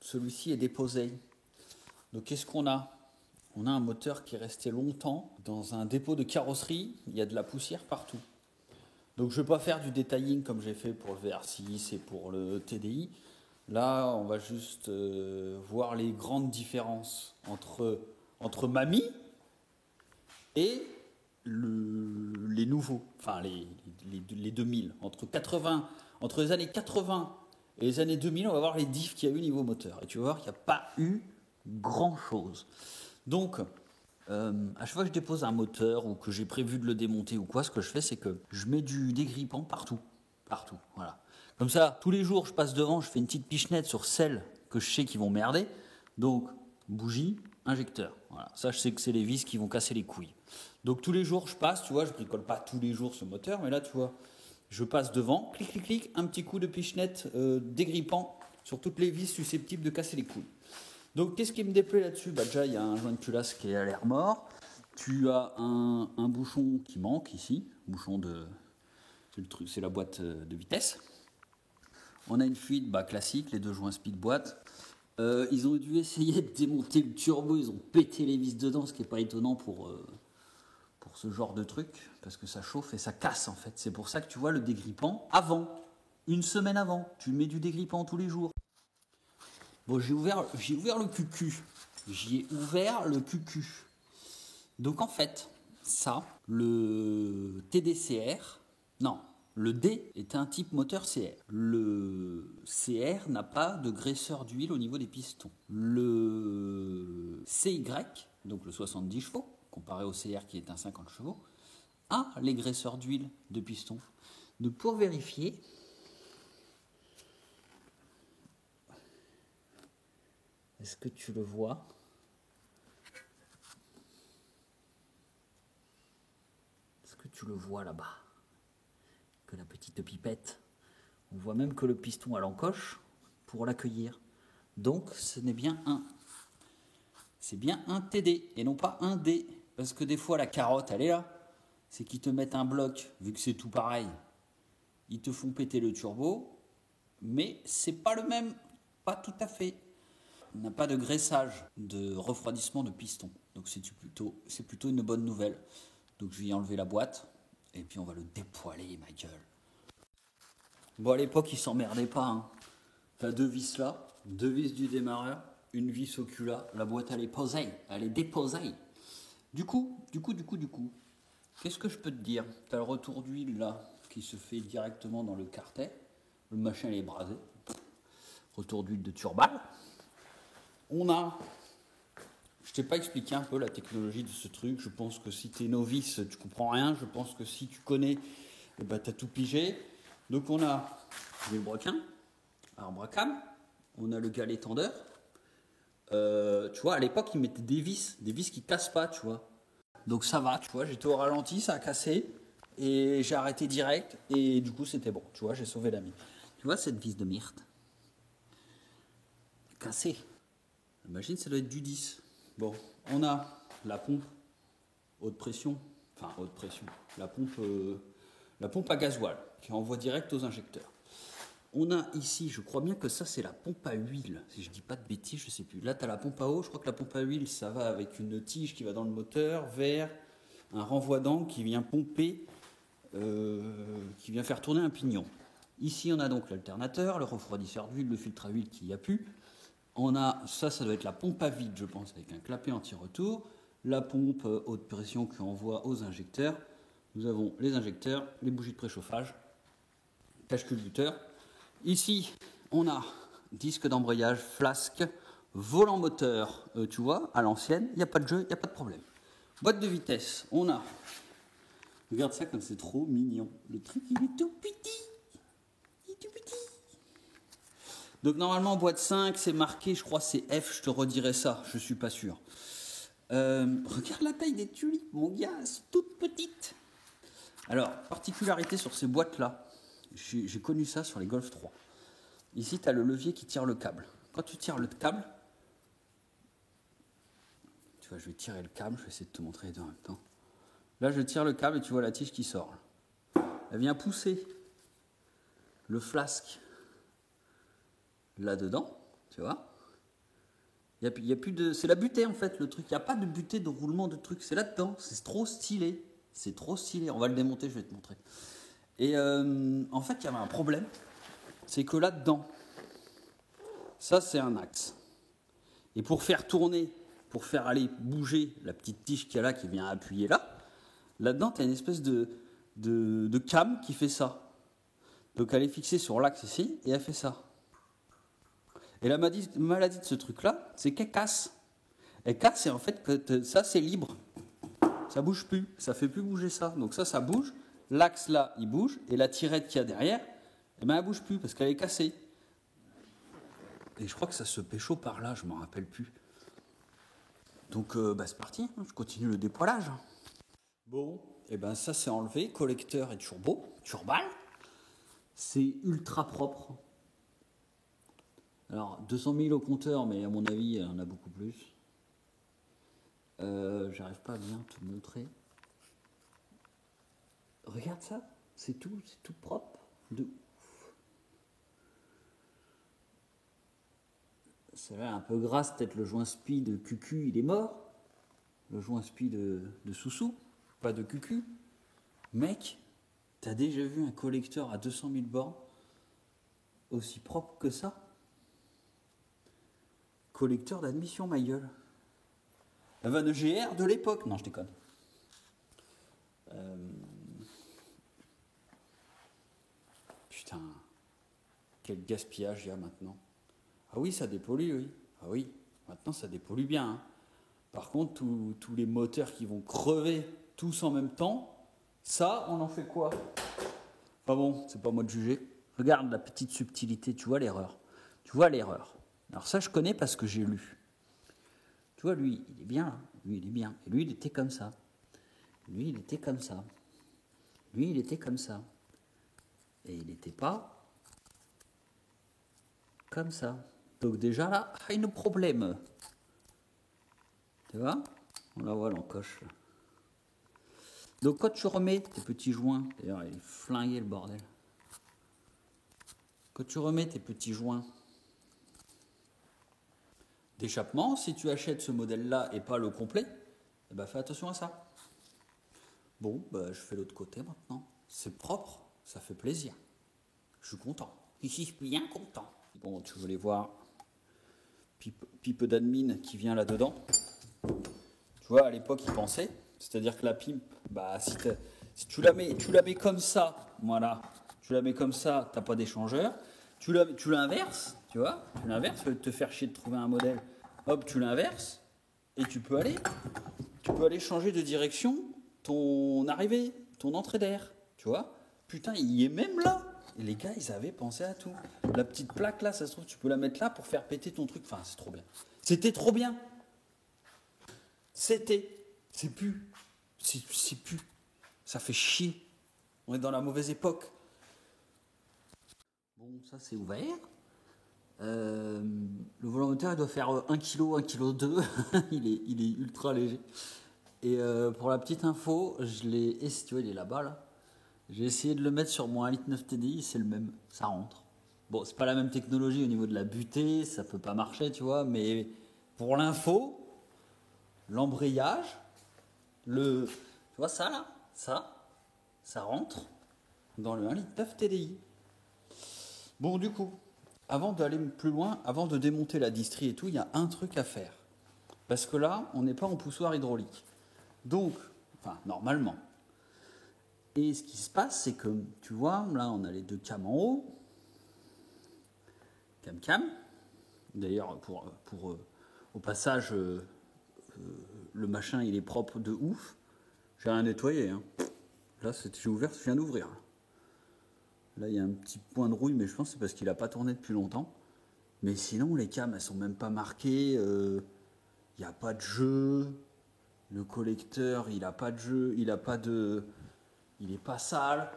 Celui-ci est déposé. Donc qu'est-ce qu'on a? On a un moteur qui est resté longtemps dans un dépôt de carrosserie. Il y a de la poussière partout. Donc je ne vais pas faire du detailing comme j'ai fait pour le VR6 et pour le TDI. Là, on va juste voir les grandes différences entre Mamie et les nouveaux, enfin les 2000. Entre les années 80 et les années 2000, on va voir les diffs qu'il y a eu niveau moteur. Et tu vas voir qu'il n'y a pas eu grand-chose. Donc, à chaque fois que je dépose un moteur ou que j'ai prévu de le démonter ou quoi, ce que je fais, c'est que je mets du dégrippant partout, voilà. Comme ça, tous les jours, je passe devant, je fais une petite pichenette sur celles que je sais qui vont merder. Donc, bougie, injecteur. Voilà, ça, je sais que c'est les vis qui vont casser les couilles. Donc, tous les jours, je passe, tu vois, je bricole pas tous les jours ce moteur, mais là, tu vois, je passe devant, clic, clic, clic, un petit coup de pichenette dégrippant sur toutes les vis susceptibles de casser les couilles. Donc, qu'est-ce qui me déplaît là-dessus? Déjà, il y a un joint de culasse qui est à l'air mort. Tu as un bouchon qui manque ici. Bouchon de... C'est la boîte de vitesse. On a une fuite classique, les deux joints speed boîte. Ils ont dû essayer de démonter le turbo. Ils ont pété les vis dedans, ce qui n'est pas étonnant pour ce genre de truc. Parce que ça chauffe et ça casse, en fait. C'est pour ça que tu vois le dégrippant avant. Une semaine avant. Tu mets du dégrippant tous les jours. Bon, j'ai ouvert le cucu. J'y ai ouvert le cucu. Donc en fait, ça, le TDCR, non, le D est un type moteur CR. Le CR n'a pas de graisseur d'huile au niveau des pistons. Le CY, donc le 70 chevaux, comparé au CR qui est un 50 chevaux, a les graisseurs d'huile de piston. Donc pour vérifier, est-ce que tu le vois? Est-ce que tu le vois là-bas? Que la petite pipette. On voit même que le piston a l'encoche pour l'accueillir. Donc ce n'est bien c'est bien un TD et non pas un D. Parce que des fois la carotte elle est là. C'est qu'ils te mettent un bloc, vu que c'est tout pareil. Ils te font péter le turbo, mais c'est pas le même. Pas tout à fait. On n'a pas de graissage, de refroidissement de piston. Donc c'est plutôt une bonne nouvelle. Donc je vais y enlever la boîte et puis on va le dépoiler, ma gueule. Bon, à l'époque, ils s'emmerdaient pas. Hein. T'as deux vis là, deux vis du démarreur, une vis au cul là. La boîte, elle est posée, elle est déposée. Du coup, qu'est-ce que je peux te dire? T'as le retour d'huile là qui se fait directement dans le cartet. Le machin, il est brasé. Retour d'huile de turbale. On a... Je t'ai pas expliqué un peu la technologie de ce truc. Je pense que si tu es novice, tu comprends rien. Je pense que si tu connais, tu as tout pigé. Donc on a le broquin, arbre à cam. On a le galet tendeur. Tu vois, à l'époque, ils mettaient des vis qui cassent pas, tu vois. Donc ça va, tu vois, j'étais au ralenti, ça a cassé. Et j'ai arrêté direct. Et du coup, c'était bon. Tu vois, j'ai sauvé la mine. Tu vois cette vis de myrte? Cassée. Imagine, ça doit être du 10. Bon, on a la pompe haute pression, la pompe à gasoil qui envoie direct aux injecteurs. On a ici, je crois bien que ça c'est la pompe à huile, si je dis pas de bêtises, je sais plus. Là tu as la pompe à eau, je crois que la pompe à huile ça va avec une tige qui va dans le moteur vers un renvoi d'angle qui vient pomper, qui vient faire tourner un pignon. Ici on a donc l'alternateur, le refroidisseur d'huile, le filtre à huile qu'il n'y a plus. On a, ça doit être la pompe à vide, je pense, avec un clapet anti-retour. La pompe haute pression qui envoie aux injecteurs. Nous avons les injecteurs, les bougies de préchauffage, cache-culbuteur. Ici, on a disque d'embrayage, flasque, volant moteur, tu vois, à l'ancienne. Il n'y a pas de jeu, il n'y a pas de problème. Boîte de vitesse, on a... Regarde ça comme c'est trop mignon. Le truc, il est tout petit. Il est tout petit. Donc normalement boîte 5 c'est marqué, je crois c'est F, je te redirai ça, je suis pas sûr. Regarde la taille des tulipes, mon gars, c'est toute petite. Alors, particularité sur ces boîtes là, j'ai connu ça sur les Golf 3. Ici tu as le levier qui tire le câble. Quand tu tires le câble, tu vois je vais tirer le câble, je vais essayer de te montrer les deux en même temps. Là je tire le câble et tu vois la tige qui sort. Elle vient pousser le flasque là-dedans, tu vois. Y a plus de, c'est la butée en fait le truc. Il n'y a pas de butée de roulement de truc. C'est là-dedans. C'est trop stylé. C'est trop stylé. On va le démonter, je vais te montrer. Et en fait, il y avait un problème. C'est que là-dedans, ça c'est un axe. Et pour faire tourner, pour faire aller bouger la petite tige qu'il y a là qui vient appuyer là, là-dedans, tu as une espèce de cam qui fait ça. Donc elle est fixée sur l'axe ici et elle fait ça. Et la maladie de ce truc-là, c'est qu'elle casse. Elle casse et en fait, ça c'est libre. Ça bouge plus, ça fait plus bouger ça. Donc ça bouge. L'axe là, il bouge. Et la tirette qu'il y a derrière, eh ben, elle bouge plus parce qu'elle est cassée. Et je crois que ça se pécho par là, je m'en rappelle plus. Donc c'est parti, je continue le dépoilage. Bon, et ben ça c'est enlevé, collecteur et turbale. C'est ultra propre. Alors 200 000 au compteur, mais à mon avis, il y en a beaucoup plus. J'arrive pas à bien te montrer. Regarde ça, c'est tout propre. De ouf. Ça a l'air un peu grasse, peut-être le joint spi de Cucu, il est mort. Le joint spi de Soussou, pas de Cucu. Mec, t'as déjà vu un collecteur à 200 000 bornes aussi propre que ça? Collecteur d'admission, ma gueule. La vanne GR de l'époque. Non, je déconne. Putain, quel gaspillage il y a maintenant. Ah oui, ça dépollue, oui. Ah oui, maintenant ça dépollue bien. Hein. Par contre, tous les moteurs qui vont crever tous en même temps, ça, on en fait quoi? Enfin bon, c'est pas moi de juger. Regarde la petite subtilité, tu vois l'erreur. Tu vois l'erreur. Alors ça, je connais parce que j'ai lu. Tu vois, lui, il est bien là. Lui, il est bien. Et lui, il était comme ça. Lui, il était comme ça. Lui, il était comme ça. Et il n'était pas comme ça. Donc déjà là, il y a un problème. Tu vois? On la voit l'encoche. Donc quand tu remets tes petits joints, d'ailleurs il est flingué le bordel. Quand tu remets tes petits joints d'échappement, si tu achètes ce modèle-là et pas le complet, eh ben fais attention à ça. Bon, je fais l'autre côté maintenant. C'est propre, ça fait plaisir. Je suis content. Ici, je suis bien content. Bon, tu voulais voir pipe d'admin qui vient là-dedans. Tu vois, à l'époque, ils pensaient. C'est-à-dire que la pipe, si tu la mets comme ça, voilà, tu la mets comme ça, t'as pas d'échangeur. Tu l'inverses, tu vois, tu l'inverses, au lieu de te faire chier de trouver un modèle. Hop, tu l'inverses et tu peux aller changer de direction ton arrivée, ton entrée d'air, tu vois. Putain, il y est même là. Et les gars, ils avaient pensé à tout. La petite plaque là, ça se trouve, tu peux la mettre là pour faire péter ton truc. Enfin, c'est trop bien. C'était trop bien. C'est plus. C'est plus. Ça fait chier. On est dans la mauvaise époque. Bon, ça c'est ouvert. Le volant moteur il doit faire 1 kg, 1 kg 2. il est ultra léger. Et pour la petite info, tu vois, il est là-bas là. J'ai essayé de le mettre sur mon 1,9 litre TDI, c'est le même, ça rentre. Bon, c'est pas la même technologie au niveau de la butée, ça peut pas marcher, tu vois, mais pour l'info, l'embrayage, tu vois ça là, ça rentre dans le 1,9 litre TDI. Bon, du coup, avant d'aller plus loin, avant de démonter la distrie et tout, il y a un truc à faire. Parce que là, on n'est pas en poussoir hydraulique. Donc, enfin, normalement. Et ce qui se passe, c'est que, tu vois, là, on a les deux cams en haut. Cam. D'ailleurs, au passage, le machin, il est propre de ouf. J'ai rien nettoyé. Hein. Là, j'ai ouvert, je viens d'ouvrir. Là, il y a un petit point de rouille, mais je pense que c'est parce qu'il n'a pas tourné depuis longtemps. Mais sinon, les cams, elles sont même pas marquées. Il n'y a pas de jeu. Le collecteur, il n'a pas de jeu. Il n'est pas sale.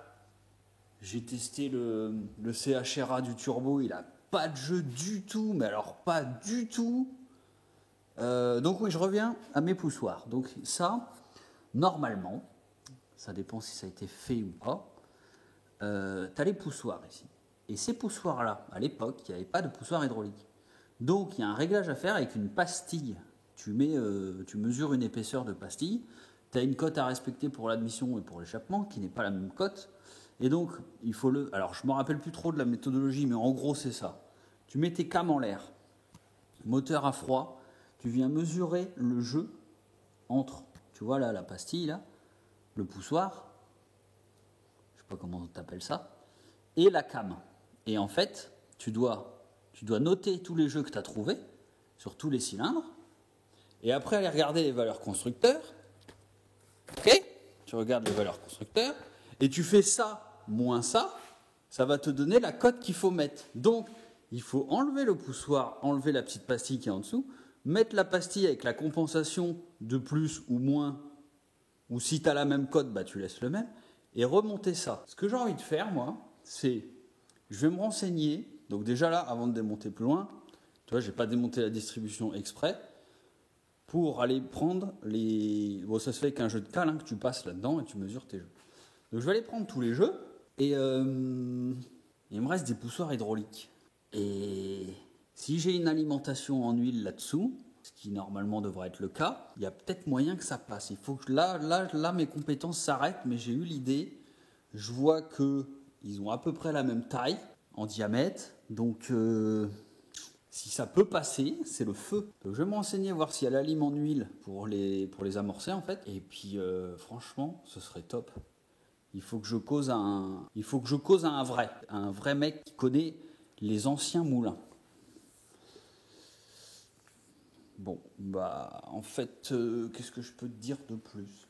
J'ai testé le CHRA du turbo. Il n'a pas de jeu du tout. Mais alors, pas du tout. Donc oui, je reviens à mes poussoirs. Donc ça, normalement, ça dépend si ça a été fait ou pas, tu as les poussoirs ici. Et ces poussoirs-là, à l'époque, il n'y avait pas de poussoir hydraulique. Donc il y a un réglage à faire avec une pastille. Tu mesures une épaisseur de pastille. Tu as une cote à respecter pour l'admission et pour l'échappement, qui n'est pas la même cote. Et donc, il faut le... Alors, je ne me rappelle plus trop de la méthodologie, mais en gros, c'est ça. Tu mets tes cames en l'air, moteur à froid, tu viens mesurer le jeu entre, tu vois là, la pastille, là, le poussoir, je ne sais pas comment tu appelles ça, et la came. Et en fait, tu dois noter tous les jeux que tu as trouvés sur tous les cylindres, et après aller regarder les valeurs constructeurs. Ok ? Tu regardes les valeurs constructeurs, et tu fais ça moins ça va te donner la cote qu'il faut mettre. Donc, il faut enlever le poussoir, enlever la petite pastille qui est en dessous, mettre la pastille avec la compensation de plus ou moins, ou si tu as la même cote, bah, tu laisses le même, et remonter ça. Ce que j'ai envie de faire, moi, c'est, je vais me renseigner, donc déjà là, avant de démonter plus loin, tu vois, j'ai pas démonté la distribution exprès, pour aller prendre les... Bon, ça se fait avec un jeu de cale, hein, que tu passes là-dedans et tu mesures tes jeux. Donc je vais aller prendre tous les jeux, et il me reste des poussoirs hydrauliques. Et si j'ai une alimentation en huile là-dessous, ce qui normalement devrait être le cas, il y a peut-être moyen que ça passe. Il faut que là mes compétences s'arrêtent, mais j'ai eu l'idée. Je vois qu'ils ont à peu près la même taille en diamètre, donc si ça peut passer, c'est le feu. Donc je vais me renseigner, voir s'il y a la lime en huile pour les amorcer en fait. Et puis franchement, ce serait top. Il faut que je cause à un vrai mec qui connaît les anciens moulins. Bon, bah en fait, qu'est-ce que je peux te dire de plus ?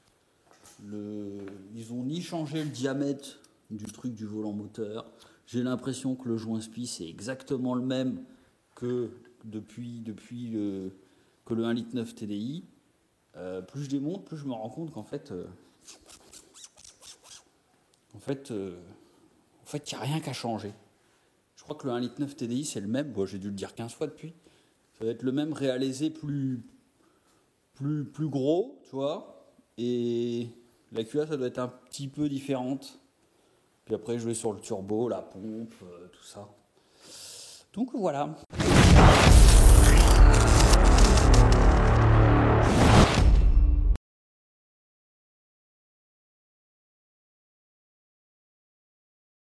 Ils ont ni changé le diamètre du truc du volant moteur. J'ai l'impression que le joint spi c'est exactement le même que depuis que le 1,9 litre TDI. Plus je démonte, plus je me rends compte qu'en fait, il n'y a rien qu'à changer. Je crois que le 1,9 litre TDI, c'est le même. Bon, j'ai dû le dire 15 fois depuis. Ça va être le même réalisé plus gros, tu vois. Et la QA, ça doit être un petit peu différente. Puis après, je vais sur le turbo, la pompe, tout ça. Donc voilà.